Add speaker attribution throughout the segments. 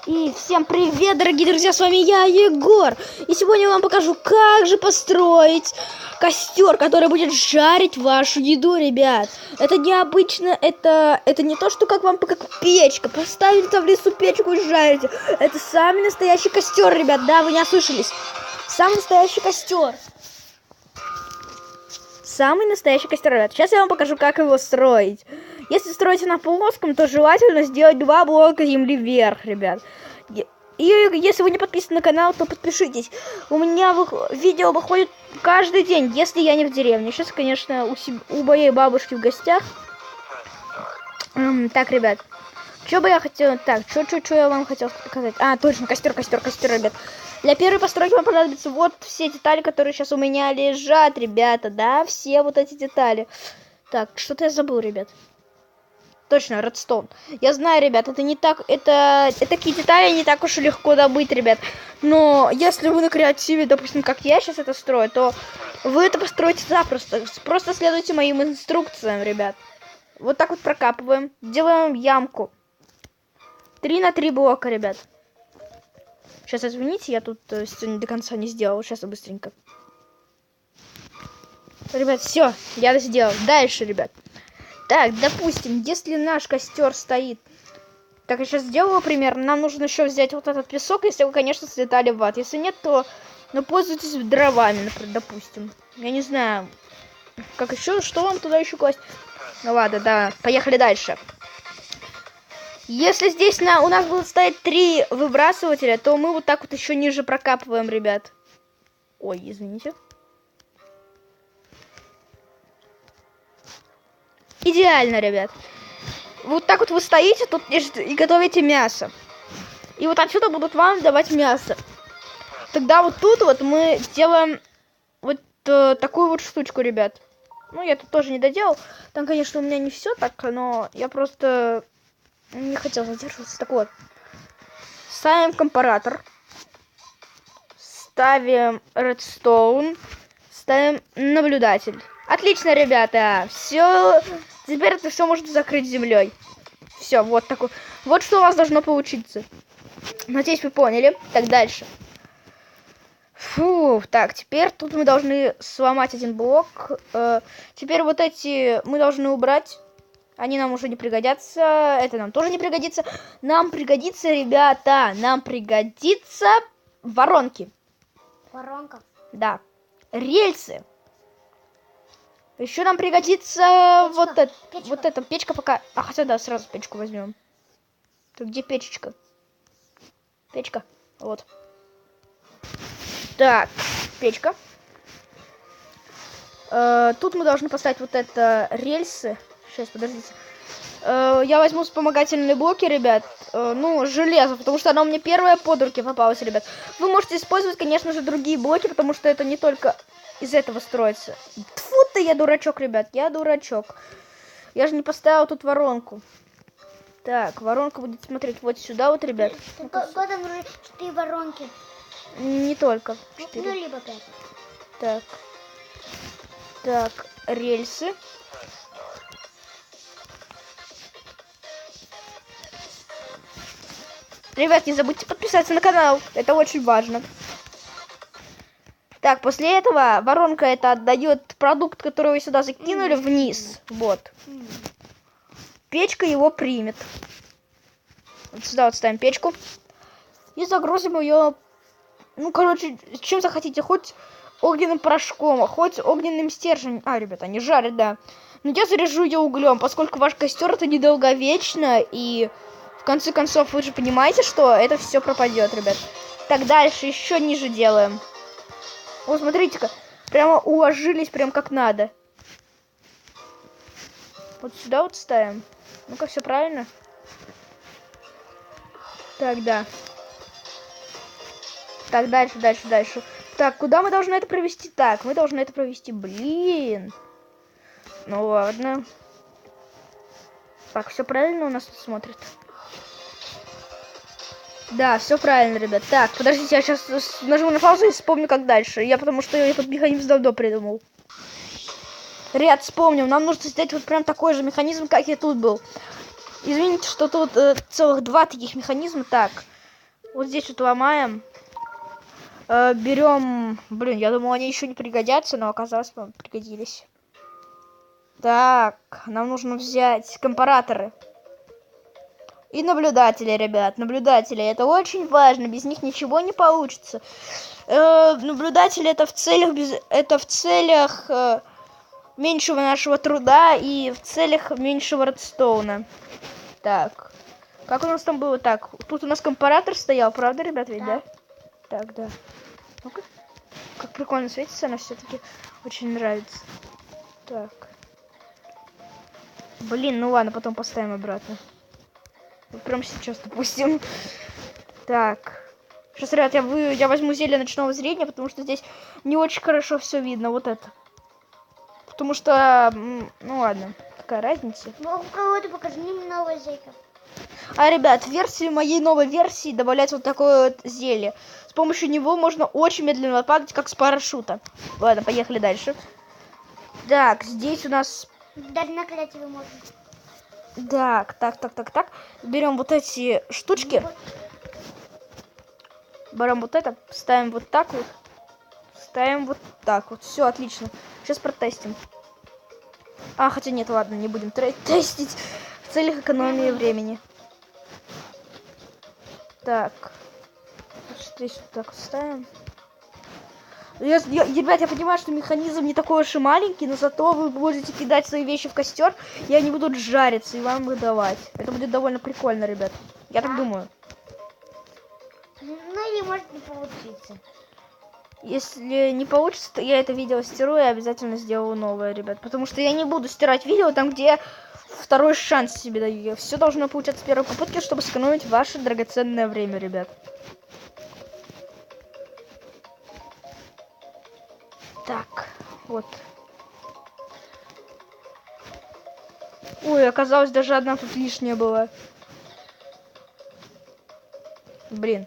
Speaker 1: И всем привет, дорогие друзья, с вами я, Егор. И сегодня я вам покажу, как же построить костер, который будет жарить вашу еду, ребят. Это необычно, это не то, что как вам как печка. Поставили там в лесу печку и жарите. Это самый настоящий костер, ребят, да, вы не ослышались. Самый настоящий костер. Самый настоящий костер, ребят. Сейчас я вам покажу, как его строить. Если строите на плоском, то желательно сделать 2 блока земли вверх, ребят. И если вы не подписаны на канал, то подпишитесь. У меня видео выходит каждый день, если я не в деревне. Сейчас, конечно, у моей бабушки в гостях. Так, ребят. Что бы я хотела... Так, что я вам хотел сказать? А, точно, костер, ребят. Для первой постройки вам понадобятся вот все детали, которые сейчас у меня лежат, ребята. Да, все вот эти детали. Так, что-то я забыл, ребят. Точно, редстоун. Я знаю, ребят, это не так... Это такие детали не так уж и легко добыть, ребят. Но если вы на креативе, допустим, как я сейчас это строю, то вы это построите запросто. Просто следуйте моим инструкциям, ребят. Вот так вот прокапываем. Делаем ямку. 3 на 3 блока, ребят. Сейчас, извините, я тут сегодня до конца не сделал. Сейчас я быстренько. Ребят, все, я сделал. Дальше, ребят. Так, допустим, если наш костер стоит... Так, я сейчас сделаю пример. Нам нужно еще взять вот этот песок, если вы, конечно, слетали в ад. Если нет, то пользуйтесь дровами, например, допустим. Я не знаю, как еще, что вам туда еще класть. Ну ладно, да, поехали дальше. Если здесь у нас будут стоять 3 выбрасывателя, то мы вот так вот еще ниже прокапываем, ребят. Ой, извините. Идеально, ребят. Вот так вот вы стоите тут и готовите мясо. И вот отсюда будут вам давать мясо. Тогда вот тут вот мы делаем вот такую вот штучку, ребят. Ну, я тут тоже не доделал. Там, конечно, у меня не все так, но я просто не хотел задерживаться. Так вот. Ставим компаратор. Ставим редстоун. Ставим наблюдатель. Отлично, ребята. Все. Теперь это все можно закрыть землей. Все, вот такой. Вот что у вас должно получиться. Надеюсь, вы поняли. Так, дальше. Фу, так, теперь тут мы должны сломать один блок. Теперь вот эти мы должны убрать. Они нам уже не пригодятся. Это нам тоже не пригодится. Нам пригодится, ребята, нам пригодится воронки.
Speaker 2: Воронка?
Speaker 1: Да. Рельсы. Еще нам пригодится печка. Вот эта печка пока... А, хотя да, сразу печку возьмем. Тут где печечка? Печка. Вот. Так, печка. Тут мы должны поставить вот это рельсы. Сейчас, подождите. Я возьму вспомогательные блоки, ребят. Ну, железо, потому что оно мне первое под руки попалось, ребят. Вы можете использовать, конечно же, другие блоки, потому что это не только из этого строится. Тьфу ты, я дурачок, ребят, я дурачок. Я же не поставил тут воронку. Так, воронка будет смотреть вот сюда вот, ребят.
Speaker 2: Там уже 4 воронки.
Speaker 1: Не только 4.
Speaker 2: Ну, либо 5.
Speaker 1: Так. Так, рельсы. Ребят, не забудьте подписаться на канал. Это очень важно. Так, после этого воронка это отдает продукт, который вы сюда закинули, вниз. Вот. Печка его примет. Вот сюда вот ставим печку. И загрузим ее. Ну, короче, чем захотите. Хоть огненным порошком, хоть огненным стержнем. А, ребята, они жарят, да. Но я заряжу ее углем, поскольку ваш костер это недолговечно. И в конце концов, вы же понимаете, что это все пропадет, ребят. Так, дальше еще ниже делаем. Вот, смотрите-ка, прямо уложились, прям как надо. Вот сюда вот ставим. Ну-ка, все правильно? Так, да. Так, дальше. Так, куда мы должны это провести? Так, мы должны это провести, блин. Ну, ладно. Так, все правильно у нас тут смотрит? Да, все правильно, ребят. Так, подождите, я сейчас нажму на паузу и вспомню, как дальше. Потому что я этот механизм давно придумал. Ребят, вспомнил. Нам нужно сделать вот прям такой же механизм, как и тут был. Извините, что тут целых 2 таких механизма. Так, Вот здесь вот ломаем. Берем... Блин, я думал, они еще не пригодятся, но оказалось, пригодились. Так, нам нужно взять компараторы. И наблюдатели, ребят. Наблюдатели. Это очень важно. Без них ничего не получится. Наблюдатели это в целях меньшего нашего труда и в целях меньшего редстоуна. Так. Как у нас там было? Так, тут у нас компаратор стоял, правда, ребят, ведь, да? Так, да. Ну-ка. Как прикольно светится, она все-таки очень нравится. Так. Блин, ну ладно, потом поставим обратно. Вот прям сейчас допустим. Так. Сейчас, ребят, я возьму зелье ночного зрения, потому что здесь не очень хорошо все видно. Вот это. Потому что, ну ладно, какая разница.
Speaker 2: Ну, у кого-то покажи мне новое зелье.
Speaker 1: А, ребят, в версии моей новой версии добавляется вот такое вот зелье. С помощью него можно очень медленно падать, как с парашюта. Ладно, поехали дальше. Так, здесь у нас...
Speaker 2: Даже на креативе можно.
Speaker 1: Так. Берем вот эти штучки. Берем вот это, ставим вот так вот. Ставим вот так вот. Все, отлично. Сейчас протестим. А, хотя нет, ладно, не будем тестить. В целях экономии времени. Так. Здесь вот так вот ставим. Ребят, я понимаю, что механизм не такой уж и маленький, но зато вы будете кидать свои вещи в костер, и они будут жариться, и вам их давать. Это будет довольно прикольно, ребят. Я так думаю.
Speaker 2: Ну или может не получиться.
Speaker 1: Если не получится, то я это видео стирую и обязательно сделаю новое, ребят. Потому что я не буду стирать видео там, где я второй шанс себе даю. Все должно получаться с первой попытки, чтобы сэкономить ваше драгоценное время, ребят. Так, вот. Ой, оказалось, даже одна тут лишняя была. Блин.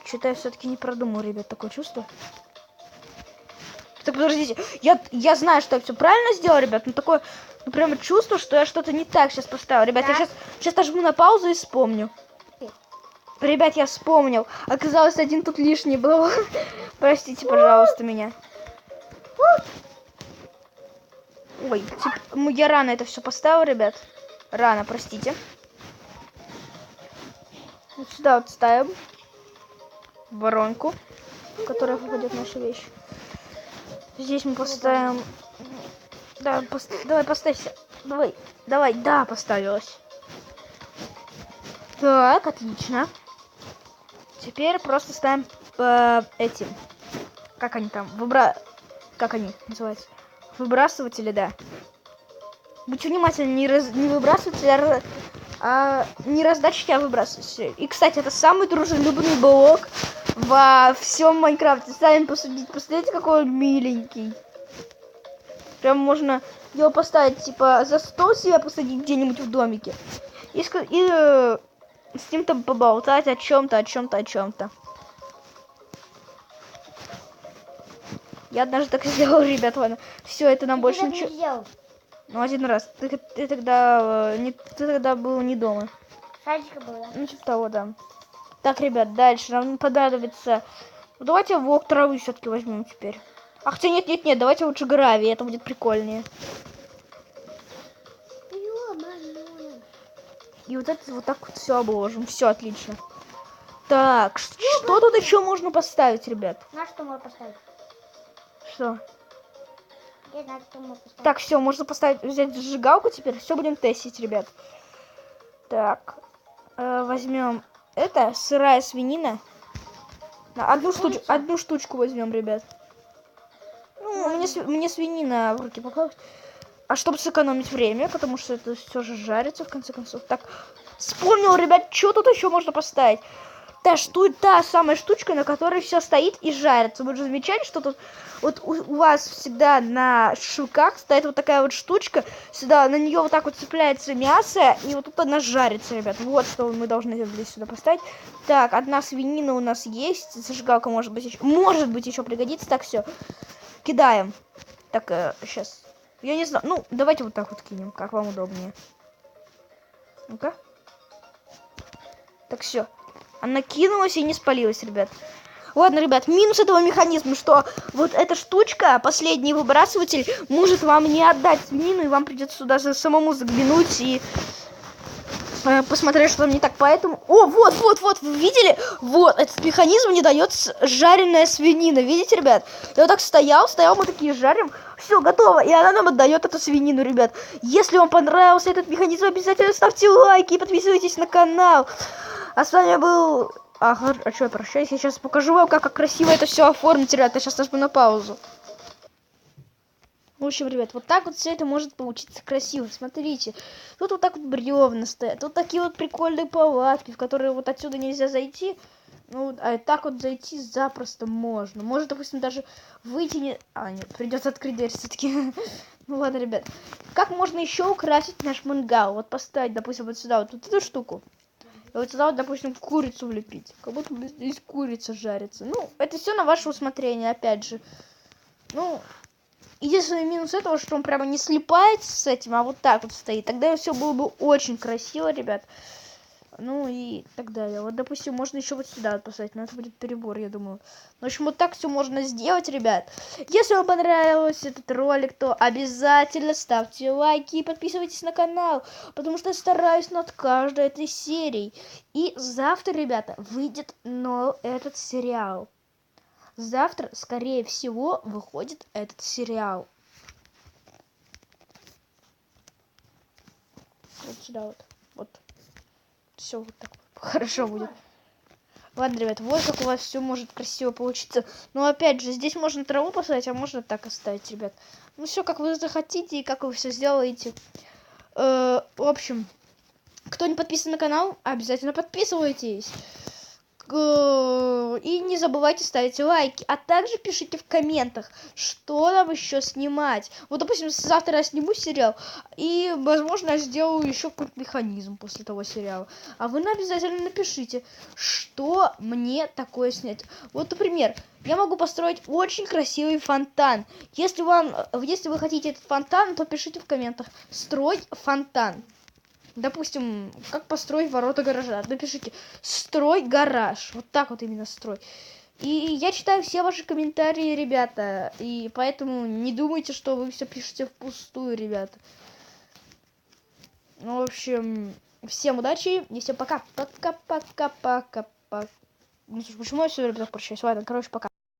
Speaker 1: Что-то я все-таки не продумал, ребят, такое чувство. Так, подождите, я знаю, что я все правильно сделал, ребят, но такое, ну, прямо чувство, что я что-то не так сейчас поставил. Ребят, я сейчас нажму на паузу и вспомню. Ребят, я вспомнил. Оказалось, один тут лишний был. Простите, пожалуйста, меня. Ой, я рано это все поставил, ребят. Рано, простите. Вот сюда вот ставим воронку, в которую попадет наша вещь. Здесь мы поставим... Да, давай, поставься. Давай, да, поставилась. Так, отлично. Теперь просто ставим эти... Как они там? Как они называются? Выбрасыватели, да. Будьте внимательны, не выбрасыватели, а не раздатчики, а выбрасыватели. И, кстати, это самый дружелюбный блок во всем Майнкрафте. Сами посудите. Посмотрите, какой он миленький. Прям можно его поставить, типа, за стол себе посадить где-нибудь в домике. И с ним там поболтать о чем-то. Я однажды так сделал, ребят, ладно. Все, это нам больше ничего. Ну, один раз. Ты тогда был не дома.
Speaker 2: Садика была.
Speaker 1: Ну, типа того, да. Так, ребят, дальше нам понадобится... Ну, давайте вок травы все-таки возьмем теперь. А хотя нет, давайте лучше гравий, это будет прикольнее. И вот это вот так вот все обложим. Все отлично. Так, что тут еще можно поставить, ребят?
Speaker 2: На что можно поставить?
Speaker 1: Что?
Speaker 2: Я знаю, что можно поставить.
Speaker 1: Так, все, можно взять зажигалку теперь. Все будем тестить, ребят. Так, возьмем это, сырая свинина. Одну штучку возьмем, ребят. Ну, мне свинина в руки попалась. А чтобы сэкономить время, потому что это все же жарится, в конце концов. Так, вспомнил, ребят, что тут еще можно поставить. Та самая штучка, на которой все стоит и жарится. Вы же замечали, что тут вот у вас всегда на шелках стоит вот такая вот штучка. Сюда на нее вот так вот цепляется мясо, и вот тут она жарится, ребят. Вот что мы должны здесь сюда поставить. Так, одна свинина у нас есть. Зажигалка может быть еще пригодится. Так, все. Кидаем. Так, сейчас. Я не знаю. Ну, давайте вот так вот кинем, как вам удобнее. Ну-ка. Так, все. Она кинулась и не спалилась, ребят. Ладно, ребят, минус этого механизма, что вот эта штучка, последний выбрасыватель, может вам не отдать свинину, и вам придется сюда самому заглянуть и посмотреть, что там не так. Поэтому... О, вот, вы видели? Вот, этот механизм не дает жареная свинина. Видите, ребят? Я вот так стоял, мы такие жарим. Все, готово. И она нам отдает эту свинину, ребят. Если вам понравился этот механизм, обязательно ставьте лайки и подписывайтесь на канал. А с вами был... Ага, а что, я прощаюсь? Я сейчас покажу вам, как красиво это все оформить, ребят. Я сейчас нажму на паузу. В общем, ребят, вот так вот все это может получиться красиво. Смотрите, тут вот так вот бревна стоят. Тут такие вот прикольные палатки, в которые вот отсюда нельзя зайти. Ну, а так вот зайти запросто можно. Может, допустим, даже выйти не... А, нет, придется открыть дверь все-таки. Ну ладно, ребят. Как можно еще украсить наш мангал? Вот поставить, допустим, вот сюда вот эту штуку. И вот сюда вот, допустим, курицу влепить. Как будто здесь курица жарится. Ну, это все на ваше усмотрение, опять же. Ну, единственный минус этого, что он прямо не слипается с этим, а вот так вот стоит. Тогда все было бы очень красиво, ребят. Ну и так далее. Вот, допустим, можно еще вот сюда вот поставить, но это будет перебор, я думаю. В общем, вот так все можно сделать, ребят. Если вам понравился этот ролик, то обязательно ставьте лайки и подписывайтесь на канал, потому что я стараюсь над каждой этой серией. И завтра, ребята, выйдет этот сериал. Завтра, скорее всего, выходит этот сериал. Вот сюда вот. Вот. Все вот так хорошо будет. Ладно, ребят, вот как у вас все может красиво получиться. Но опять же, здесь можно траву посадить, а можно так оставить, ребят. Ну все, как вы захотите и как вы все сделаете. В общем, кто не подписан на канал, обязательно подписывайтесь. И не забывайте ставить лайки, а также пишите в комментах, что нам еще снимать. Вот, допустим, завтра я сниму сериал, и, возможно, я сделаю еще какой-то механизм после того сериала. А вы нам обязательно напишите, что мне такое снять. Вот, например, я могу построить очень красивый фонтан. Если вы хотите этот фонтан, то пишите в комментах «Строй фонтан». Допустим, как построить ворота гаража. Напишите «Строй гараж». Вот так вот именно строй. И я читаю все ваши комментарии, ребята. И поэтому не думайте, что вы все пишете впустую, ребята. Ну, в общем, всем удачи и всем пока. Пока-пока-пока-пока. Ну, почему я все время прощаюсь? Ладно, короче, пока.